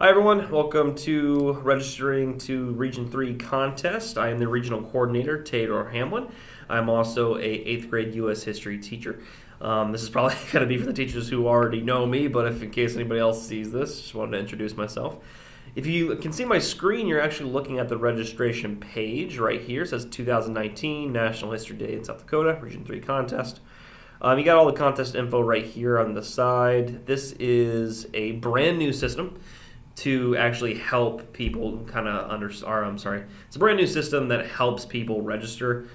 Hi everyone, welcome to registering to Region 3 contest. I am the regional coordinator, Taylor Hamlin. I'm also a 8th grade U.S. history teacher. This is probably going to be for the teachers who already know me, but if in case anybody else sees this, just wanted to introduce myself. If you can see my screen, you're actually looking at the registration page right here. It says 2019 National History Day in South Dakota, Region 3 contest. You got all the contest info right here on the side. This is a brand new system to actually help people it's a brand new system that helps people register.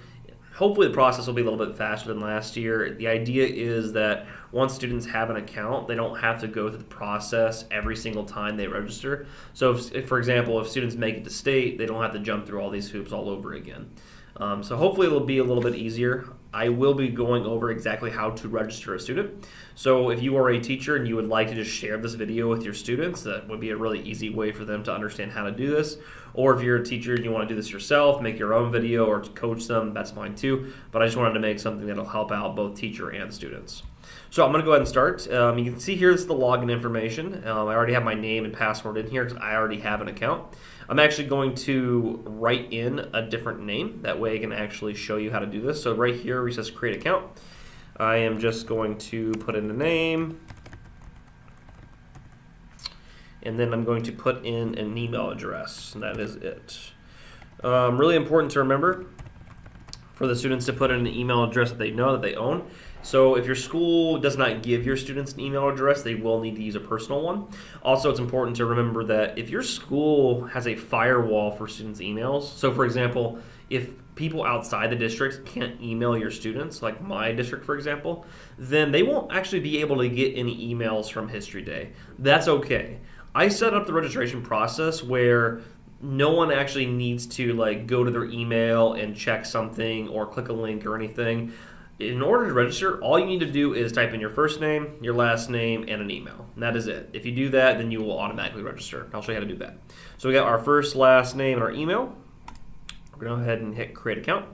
Hopefully the process will be a little bit faster than last year. The idea is that once students have an account, they don't have to go through the process every single time they register. So if for example, if students make it to state, they don't have to jump through all these hoops all over again. So hopefully it'll be a little bit easier. I will be going over exactly how to register a student. So if you are a teacher and you would like to just share this video with your students, that would be a really easy way for them to understand how to do this. Or if you're a teacher and you want to do this yourself, make your own video or coach them, that's fine too. But I just wanted to make something that'll help out both teacher and students. So I'm going to go ahead and start. You can see here this is the login information. I already have my name and password in here because I already have an account. I'm actually going to write in a different name. That way I can actually show you how to do this. So right here where it says create account, I am just going to put in the name. And then I'm going to put in an email address, and that is it. Really important to remember for the students to put in an email address that they know that they own. So if your school does not give your students an email address, they will need to use a personal one. Also, it's important to remember that if your school has a firewall for students' emails, so for example, if people outside the district can't email your students, like my district for example, then they won't actually be able to get any emails from History Day. That's okay. I set up the registration process where no one actually needs to go to their email and check something or click a link or anything. In order to register, all you need to do is type in your first name, your last name, and an email. And that is it. If you do that, then you will automatically register. I'll show you how to do that. So we got our first, last name, and our email. We're going to go ahead and hit create account.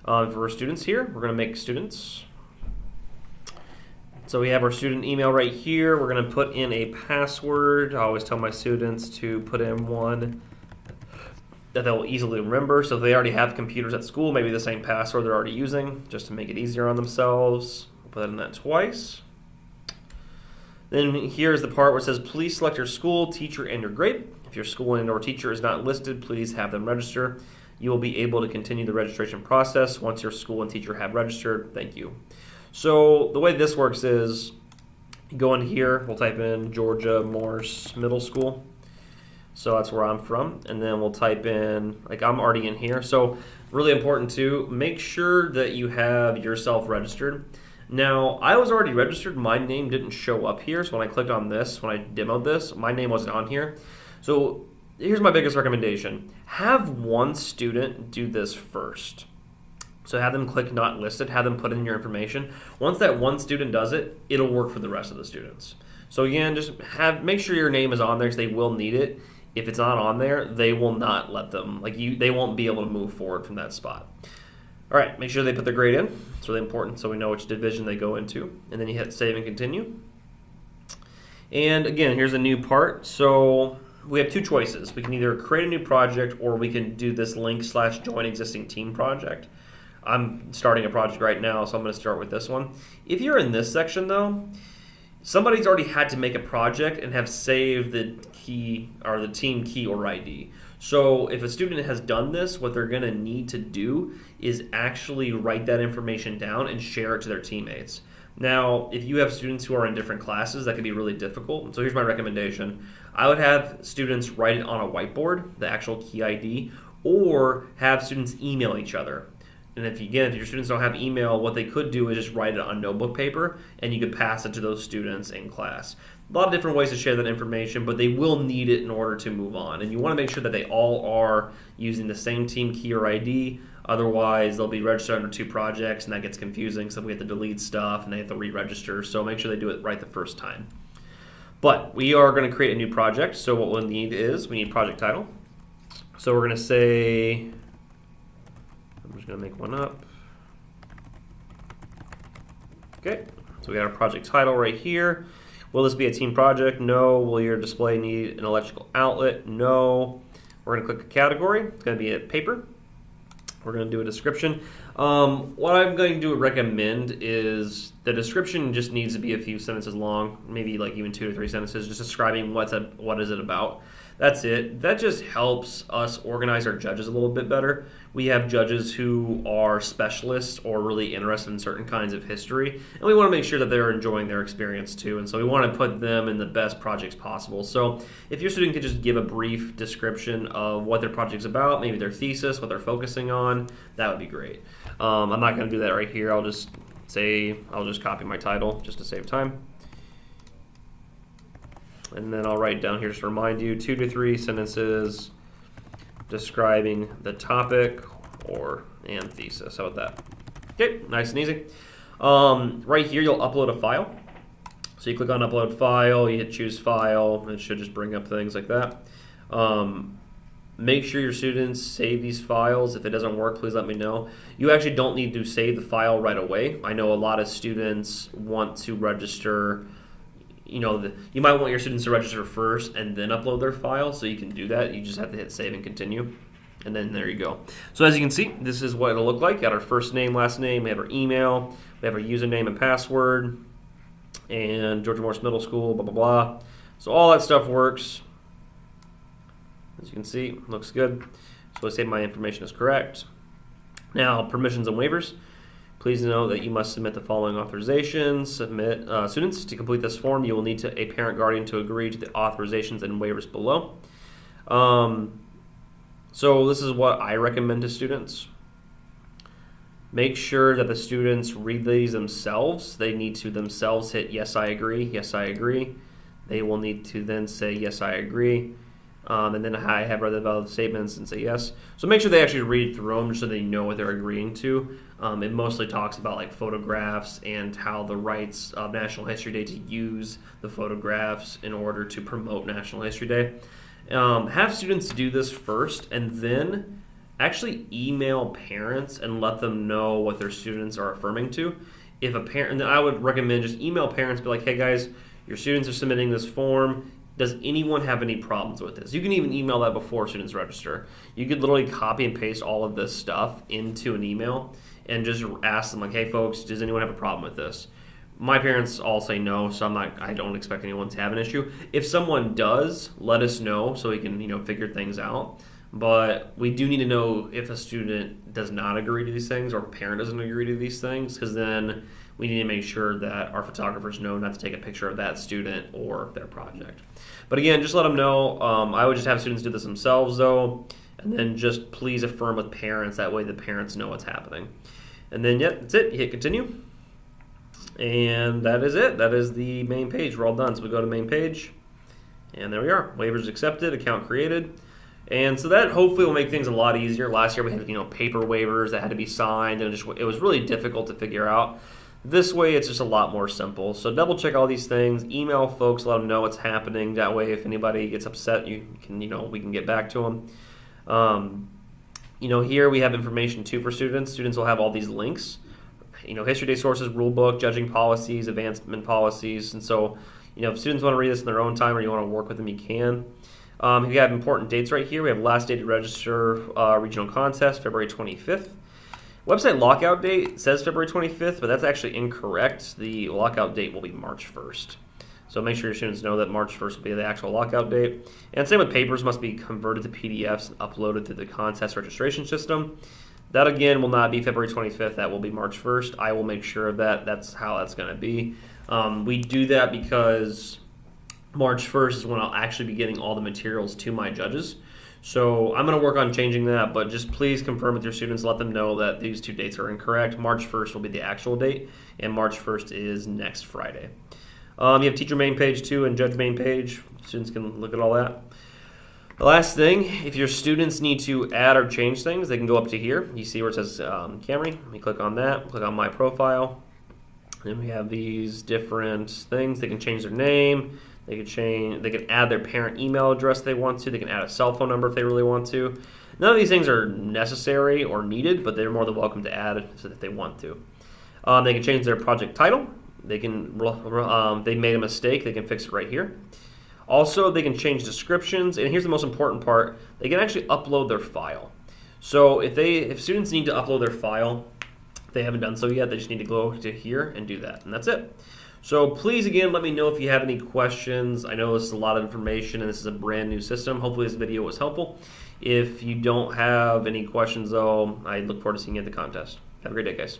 For our students here, we're going to make students. So we have our student email right here. We're going to put in a password. I always tell my students to put in one that they'll easily remember. So if they already have computers at school, maybe the same password they're already using, just to make it easier on themselves. We'll put in that twice. Then here's the part where it says, please select your school, teacher, and your grade. If your school and or teacher is not listed, please have them register. You will be able to continue the registration process once your school and teacher have registered. Thank you. So the way this works is, you go in here, we'll type in Georgia Morse Middle School. So that's where I'm from, and then we'll type in, I'm already in here. So really important too, make sure that you have yourself registered. Now, I was already registered, my name didn't show up here, so when I clicked on this, when I demoed this, my name wasn't on here. So here's my biggest recommendation. Have one student do this first. So have them click not listed, have them put in your information. Once that one student does it, it'll work for the rest of the students. So again, just make sure your name is on there because they will need it. If it's not on there, they will not let them, they won't be able to move forward from that spot. All right, make sure they put their grade in. It's really important so we know which division they go into. And then you hit save and continue. And again, here's a new part. So we have two choices. We can either create a new project or we can do this link/join existing team project. I'm starting a project right now, so I'm going to start with this one. If you're in this section though, somebody's already had to make a project and have saved the key or the team key or ID. So if a student has done this, what they're going to need to do is actually write that information down and share it to their teammates. Now, if you have students who are in different classes, that can be really difficult. So here's my recommendation. I would have students write it on a whiteboard, the actual key ID, or have students email each other. And if your students don't have email, what they could do is just write it on notebook paper, and you could pass it to those students in class. A lot of different ways to share that information, but they will need it in order to move on. And you want to make sure that they all are using the same team key or ID. Otherwise, they'll be registered under two projects, and that gets confusing, so we have to delete stuff, and they have to re-register. So make sure they do it right the first time. But we are going to create a new project, so what we'll need is, we need project title. So we're going to say, I'm just going to make one up. Okay, so we got our project title right here. Will this be a team project? No. Will your display need an electrical outlet? No. We're going to click a category. It's going to be a paper. We're going to do a description. What I'm going to recommend is the description just needs to be a few sentences long, maybe like even 2 to 3 sentences, just describing what is it about. That's it. That just helps us organize our judges a little bit better. We have judges who are specialists or really interested in certain kinds of history, and we want to make sure that they're enjoying their experience too, and so we want to put them in the best projects possible. So if your student could just give a brief description of what their project's about, maybe their thesis, what they're focusing on, that would be great. I'm not going to do that right here. I'll just copy my title just to save time. And then I'll write down here just to remind you 2 to 3 sentences describing the topic and thesis. How about that? Okay, nice and easy. Right here you'll upload a file. So you click on upload file, you hit choose file, and it should just bring up things like that. Make sure your students save these files. If it doesn't work, please let me know. You actually don't need to save the file right away. I know a lot of students want to register. You might want your students to register first and then upload their file, so you can do that. You just have to hit save and continue, and then there you go. So as you can see, this is what it'll look like. Got our first name, last name, we have our email, we have our username and password, and Georgia Morris Middle School, blah, blah, blah. So all that stuff works. As you can see, looks good. So I say my information is correct. Now, permissions and waivers. Please know that you must submit the following authorizations. Students, to complete this form, you will need a parent guardian to agree to the authorizations and waivers below. So this is what I recommend to students. Make sure that the students read these themselves. They need to themselves hit yes, I agree, yes, I agree. They will need to then say yes, I agree. And then I have read the above statements and say yes. So make sure they actually read through them so they know what they're agreeing to. It mostly talks about like photographs and how the rights of National History Day to use the photographs in order to promote National History Day. Have students do this first and then actually email parents and let them know what their students are affirming to. If a parent, then I would recommend just email parents, be like, hey guys, your students are submitting this form. Does anyone have any problems with this? You can even email that before students register. You could literally copy and paste all of this stuff into an email and just ask them like, hey folks, does anyone have a problem with this? My parents all say no, so I don't expect anyone to have an issue. If someone does, let us know so we can, figure things out. But we do need to know if a student does not agree to these things or a parent doesn't agree to these things, because then we need to make sure that our photographers know not to take a picture of that student or their project. But again, just let them know. I would just have students do this themselves though, and then just please affirm with parents. That way the parents know what's happening. And then, that's it. You hit continue. And that is it. That is the main page. We're all done. So we go to main page, and there we are. Waivers accepted, account created. And so that hopefully will make things a lot easier. Last year we had paper waivers that had to be signed, and it was really difficult to figure out. This way it's just a lot more simple. So double check all these things. Email folks, let them know what's happening. That way if anybody gets upset, we can get back to them. Here we have information too for students. Students will have all these links. History Day sources, rule book, judging policies, advancement policies. And so, if students want to read this in their own time or you want to work with them, you can. We have important dates right here. We have last day to register regional contest, February 25th. Website lockout date says February 25th, but that's actually incorrect. The lockout date will be March 1st. So make sure your students know that March 1st will be the actual lockout date. And same with papers, must be converted to PDFs and uploaded to the contest registration system. That again will not be February 25th, that will be March 1st. I will make sure of that. That's how that's going to be. We do that because March 1st is when I'll actually be getting all the materials to my judges. So I'm going to work on changing that, but just please confirm with your students, let them know that these two dates are incorrect. March 1st will be the actual date, and March 1st is next Friday. You have teacher main page too and judge main page. Students can look at all that. The last thing, if your students need to add or change things, they can go up to here. You see where it says Camry. We click on that, click on my profile. And we have these different things. They can change their name. They can add their parent email address if they want to. They can add a cell phone number if they really want to. None of these things are necessary or needed, but they're more than welcome to add if they want to. They can change their project title. They can they made a mistake. They can fix it right here. Also, they can change descriptions, and here's the most important part: they can actually upload their file. So if students need to upload their file, they haven't done so yet. They just need to go to here and do that, and that's it. So please, again, let me know if you have any questions. I know this is a lot of information, and this is a brand new system. Hopefully this video was helpful. If you don't have any questions, though, I look forward to seeing you at the contest. Have a great day, guys.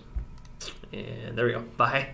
And there we go. Bye.